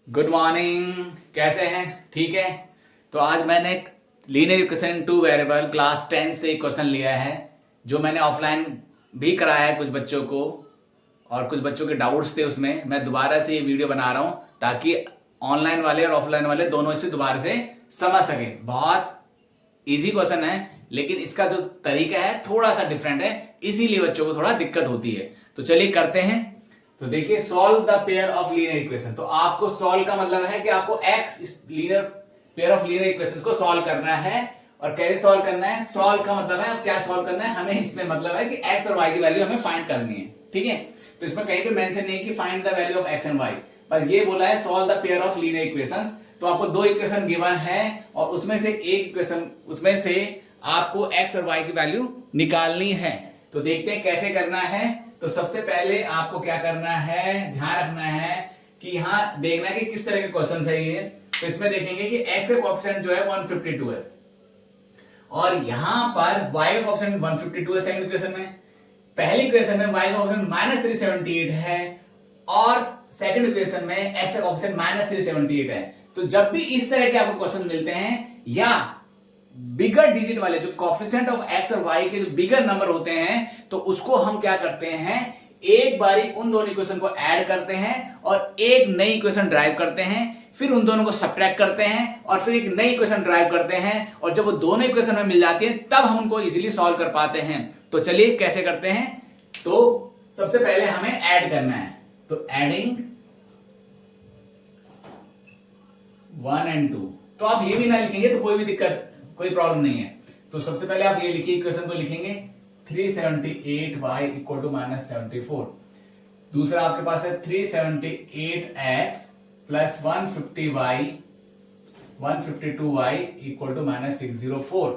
Good morning. कैसे हैं? ठीक है। तो आज मैंने एक linear equation two variable class 10 से क्वेश्चन लिया है, जो मैंने ऑफलाइन भी कराया है कुछ बच्चों को, और कुछ बच्चों के डाउट्स थे उसमें। मैं दोबारा से ये वीडियो बना रहा हूँ ताकि ऑनलाइन वाले और ऑफलाइन वाले दोनों इसे दोबारा से समझ सके। बहुत इजी क्वेश्चन है, लेकिन इसका जो तरीका है थोड़ा सा डिफरेंट है, इसीलिए बच्चों को थोड़ा दिक्कत होती है। तो चलिए करते हैं। तो देखिए, solve the pair of linear equation. तो आपको सॉल्व का मतलब है कि आपको एक्स इस linear pair of linear equations को सॉल्व करना है। और कैसे सॉल्व करना है? सॉल्व का मतलब है क्या सॉल्व करना है हमें, इसमें मतलब है कि एक्स और वाई की वैल्यू हमें फाइंड करनी है। ठीक है। तो इसमें कहीं पे मेंशन नहीं कि find the value of x and y, पर ये बोला है solve the pair of linear equations. तो आपको दो इक्वेशन गिवन है और उसमें से एक इक्वेशन, उसमें से आपको एक्स और वाई की वैल्यू निकालनी है। तो देखते हैं कैसे करना है। तो सबसे पहले आपको क्या करना है, ध्यान रखना है कि यहां देखना है कि किस तरह के क्वेश्चन है ये। तो इसमें देखेंगे कि एक्स का कोएफिशिएंट जो है 152 है, और यहां पर y का कोएफिशिएंट 152 है। सेकंड इक्वेशन में, पहली इक्वेशन में y का कोएफिशिएंट -378 है, और सेकंड इक्वेशन में x का कोएफिशिएंट -378 है। तो जब भी इस तरह के आपको क्वेश्चन मिलते हैं, या बिगर डिजिट वाले जो कोएफिशिएंट ऑफ x और y के जो बिगर नंबर होते हैं, तो उसको हम क्या करते हैं, एक बारी उन दोनों इक्वेशन को ऐड करते हैं और एक नई इक्वेशन ड्राइव करते हैं, फिर उन दोनों को सब्ट्रैक्ट करते हैं और फिर एक नई इक्वेशन ड्राइव करते हैं, और जब वो दोनों इक्वेशन में मिल जाती है तब हम उनको इजीली सॉल्व कर पाते हैं। तो चलिए कैसे करते हैं। तो सबसे पहले हमें ऐड करना है। तो एडिंग 1 and 2। तो आप ये भी ना लिखेंगे तो कोई भी दिक्कत, कोई प्रॉब्लम नहीं है। तो सबसे पहले आप ये लिखिए, इक्वेशन को लिखेंगे 378y इक्वल टू -74। दूसरा आपके पास है 378x plus 152y equal to -604।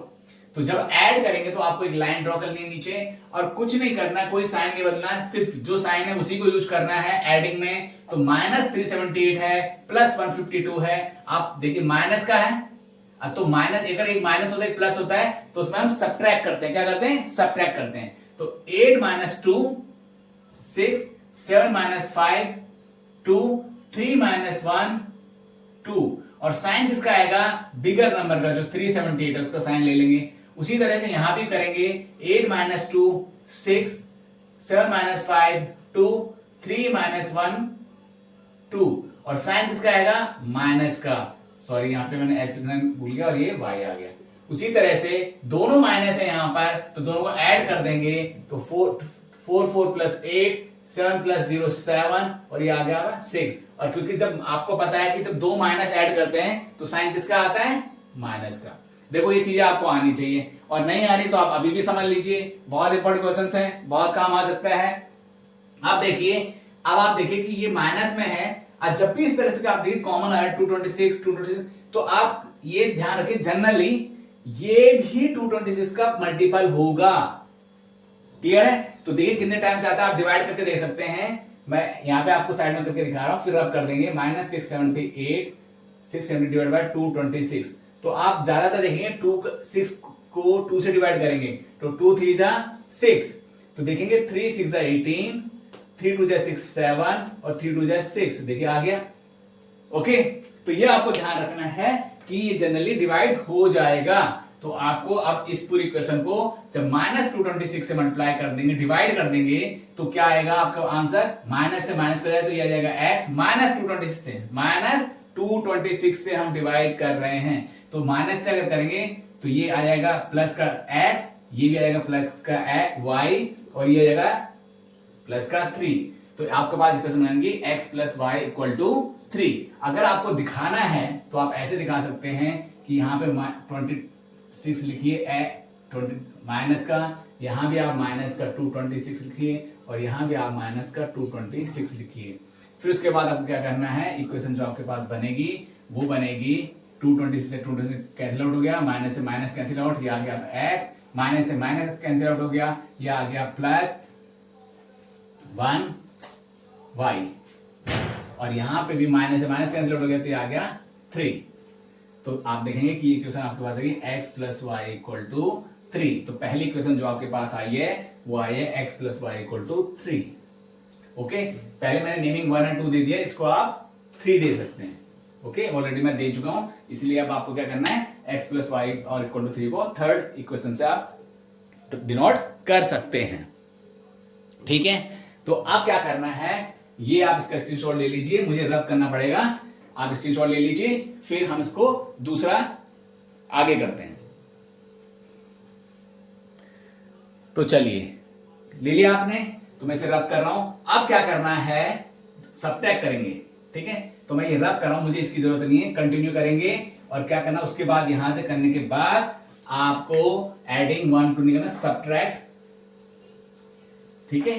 तो जब ऐड करेंगे तो आपको एक लाइन ड्रॉ करनी है नीचे, और कुछ नहीं करना, कोई साइन नहीं बदलना, सिर्फ जो साइन है उसी को यूज करना है एडिंग में। तो -378 है, प्लस 152 है। आप देखिए माइनस का है, तो माइनस, अगर एक माइनस होता है एक प्लस होता है, तो उसमें हम सब्ट्रैक्ट करते हैं। क्या करते हैं? सब्ट्रैक्ट करते हैं। तो 8 - 2 6, 7 - 5 2, 3 - 1 2। और साइन किसका आएगा? बिगर नंबर का, जो 378 है उसका साइन ले लेंगे। उसी तरह से यहां भी करेंगे, 8 - 2 6, 7 - 5 2, 3 - 1 2। और साइन किसका आएगा? माइनस का। सॉरी, यहां पे मैंने एक्स लिखना भूल गया और ये वाई आ गया। उसी तरह से दोनों माइनस है यहां पर, तो दोनों को ऐड कर देंगे। तो 4 + 8 7 + 0 7, और ये आ गया 6। और क्योंकि जब आपको पता है कि जब दो माइनस ऐड करते हैं तो साइन किसका आता है? माइनस का। देखो ये चीजें आपको आनी चाहिए, और नहीं आ रही तो आप अभी भी समझ लीजिए। बहुत इंपॉर्टेंट क्वेश्चन है, बहुत काम आ सकता है। आप देखिए, अब आप देखिए कि ये माइनस में है, और जब भी इस तरह से आप देखिए कॉमन आ रहा है 226, तो आप ये ध्यान रखिए जनरली ये भी 226 का मल्टीपल होगा। क्लियर है? तो देखिए कितने टाइम से आता है, आप डिवाइड करके देख सकते हैं। मैं यहां पे आपको साइड में करके दिखा रहा हूं, फिर आप कर देंगे -678 670 डिवाइड बाय 226। तो आप ज्यादातर देखेंगे 6 को 2 से डिवाइड करेंगे, तो 2 3 जा 6। तो देखेंगे 3 6 जा 18, 3 2 जा 6 7, और 3 2 जा 6। देखिए आ गया। ओके, तो ये आपको ध्यान रखना है कि ये जनरली डिवाइड हो जाएगा। तो आपको अब इस पूरी इक्वेशन को जब -226 से मल्टीप्लाई कर देंगे, डिवाइड कर देंगे, तो क्या आएगा आपका आंसर? माइनस से माइनस कर जाए तो ये आ जाएगा x -226 से हम डिवाइड कर रहे हैं। तो माइनस से अगर करेंगे तो ये आ जाएगा प्लस का x, ये भी आ जाएगा प्लस का y, और ये आ जाएगा प्लस का 3। तो आपके पास इक्वेशन बनेगी x + y = 3। अगर आपको दिखाना है तो आप ऐसे दिखा सकते हैं कि यहाँ पे 26 लिखिए, माइनस का, यहां भी आप माइनस का 226 लिखिए, और यहां भी आप माइनस का 226 लिखिए। फिर उसके बाद आपको क्या करना है, इक्वेशन जो आपके पास बनेगी वो बनेगी 226 से 226 कैंसिल आउट हो गया, माइनस से माइनस कैंसिल आउट, ये आ गया x, माइनस से माइनस कैंसिल आउट हो गया, ये आ गया +1y, और यहां पे भी माइनस से माइनस कैंसिल आउट हो गया, तो ये आ गया 3। तो आप देखेंगे कि इक्वेशन आपके पास आएगी x + y = 3। तो पहली इक्वेशन जो आपके पास आई है वो आई है x + y = 3। ओके, पहले मैंने नेमिंग 1 और 2 दे दिया, इसको आप 3 दे सकते हैं। ओके, ऑलरेडी मैं दे चुका हूं, इसलिए अब आपको क्या करना है, x प्लस वाई और इक्वल टू 3 को थर्ड इक्वेशन से आप डिनोट कर सकते हैं। ठीक है, तो अब क्या करना है, ये आप इसका स्क्रीनशॉट ले लीजिए, मुझे रब करना पड़ेगा, आप स्क्रीनशॉट ले लीजिए, फिर हम इसको दूसरा आगे करते हैं। तो चलिए, ले लिया आपने, तो मैं इसे रब कर रहा हूं। अब क्या करना है, सबट्रैक्ट करेंगे। ठीक है, तो मैं ये रब कर रहा हूं, मुझे इसकी जरूरत नहीं है, कंटिन्यू करेंगे। और क्या करना, उसके बाद यहां से करने के बाद आपको एडिंग 1 2 नहीं करना, सबट्रैक्ट। ठीक है,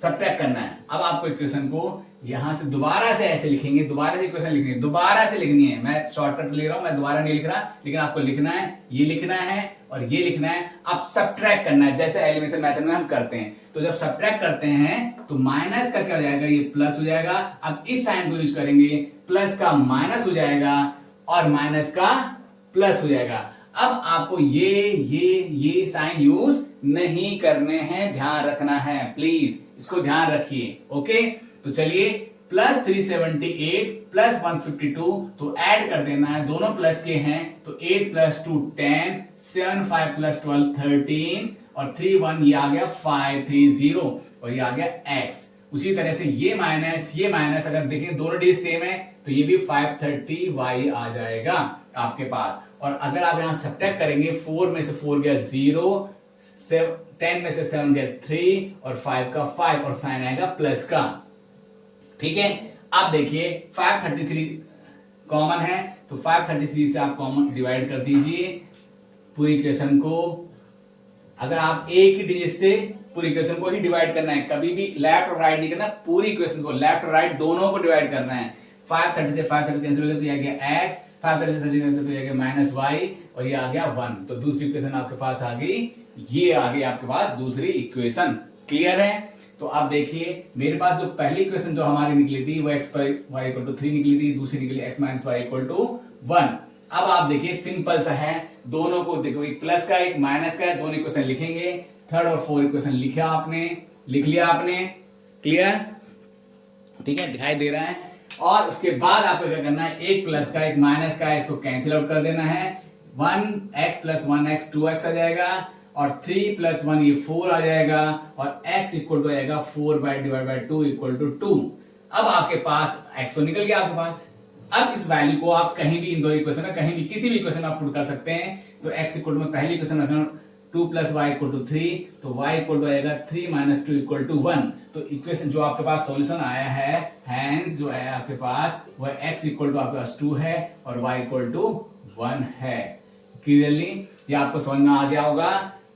सबट्रैक्ट करना है। अब आपको इक्वेशन को यहां से दोबारा से ऐसे लिखेंगे, दोबारा से इक्वेशन लिखनी है, दोबारा से लिखनी है। मैं शॉर्टकट ले रहा हूं, मैं दोबारा नहीं लिख रहा, लेकिन आपको लिखना है, ये लिखना है और ये लिखना है। अब सबट्रैक्ट करना है, जैसे एलिमिनेशन मेथड में हम करते हैं। तो जब सबट्रैक्ट करते हैं तो माइनस का क्या हो जाएगा, ये प्लस हो जाएगा। अब इस साइन को यूज करेंगे, प्लस का माइनस हो जाएगा और माइनस का प्लस हो जाएगा। अब आपको ये साइन यूज नहीं करने हैं, ध्यान रखना है, प्लीज इसको ध्यान रखिए। ओके, तो चलिए, प्लस 378 प्लस 152, तो ऐड कर देना है, दोनों प्लस के हैं, तो 8 प्लस 2 10, 7 5 प्लस 12 13 और 3 1, ये आ गया 5 3 0 और ये आ गया x। उसी तरह से ये माइनस अगर देखें दोनों डिजिट सेम है, तो ये भी 530 y आ जाएगा आपके पास। और अगर आप यहां सब्ट्रैक्ट करेंगे, 4 में से 4 गया 0, 10 में से 7 गया 3 और 5 का 5 और साइन आएगा प्लस का। ठीक है, अब देखिए 533 कॉमन है, तो 533 से आप कॉमन डिवाइड कर दीजिए पूरी इक्वेशन को। अगर आप एक ही डिजिट से पूरी इक्वेशन को ही डिवाइड करना है, कभी भी लेफ्ट और राइट नहीं करना, पूरी इक्वेशन को लेफ्ट और राइट दोनों को डिवाइड करना है। 530 से 530 कैंसिल हो गया, तो ये आ गया x, 530 से तो ये आ गया माइनस y और ये आ गया 1। तो दूसरी इक्वेशन आपके पास आ गई, ये आ गई आपके पास दूसरी इक्वेशन। क्लियर है? तो आप देखिए, मेरे पास जो पहली इक्वेशन जो हमारी निकली थी वो x पर y इक्वल टू 3 निकली थी, दूसरी निकली x minus y equal to 1। अब आप देखिए, सिंपल सा है, दोनों को देखो, एक प्लस का एक माइनस का है, दोनों इक्वेशन लिखेंगे। थर्ड और फोर्थ इक्वेशन लिख लिया आपने। क्लियर? ठीक है, दिखाई दे रहा है। और उसके बाद आपको क्या करना है, एक प्लस का एक माइनस का है, इसको कैंसिल आउट कर देना है। 1x प्लस 1x 2x आ जाएगा और 3 प्लस 1 ये 4 आ जाएगा और x इक्वल टू आएगा 4 डिवाइड बाय 2 इक्वल टू 2। अब आपके पास x तो निकल गया आपके पास। अब इस वैल्यू को आप कहीं भी इन दो इक्वेशन में, कहीं भी किसी भी इक्वेशन में आप पुट कर सकते हैं। तो x इक्वल टू में पहली इक्वेशन रखना 2 प्लस वाई इक्वल टू 3, तो y इक्वल टू आएगा 3 माइनस 2 इक्वल टू 1। तो इक्वेशन जो आपके पास सॉल्यूशन आया है, हैंस जो है आपके पास वह x इक्वल टू आपके पास 2 है और y इक्वल टू 1 है। क्लियरली ये आपको समझ में आ गया होगा।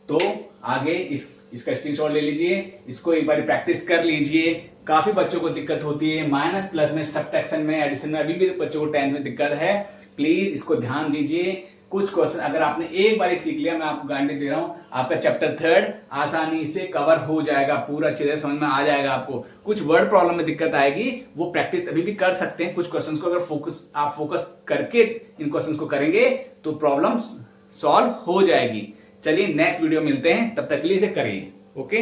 तो आगे इसका स्क्रीनशॉट ले लीजिए, इसको एक बार प्रैक्टिस कर लीजिए। काफी बच्चों को दिक्कत होती है माइनस प्लस में, सब्ट्रैक्शन में, एडिशन में, अभी भी बच्चों को 10th में दिक्कत है। प्लीज इसको ध्यान दीजिए। कुछ क्वेश्चन अगर आपने एक बार सीख लिया, मैं आपको गारंटी दे रहा हूं, आपका चैप्टर 3 आसानी से कवर हो जाएगा, पूरा अच्छे से समझ में आ जाएगा आपको। कुछ वर्ड प्रॉब्लम में दिक्कत आएगी, वो प्रैक्टिस अभी भी कर सकते हैं। कुछ क्वेश्चंस को अगर आप फोकस करके इन क्वेश्चंस को करेंगे तो प्रॉब्लम सॉल्व हो जाएगी। चलिए नेक्स्ट वीडियो मिलते हैं, तब तक के लिए इसे करिए। ओके।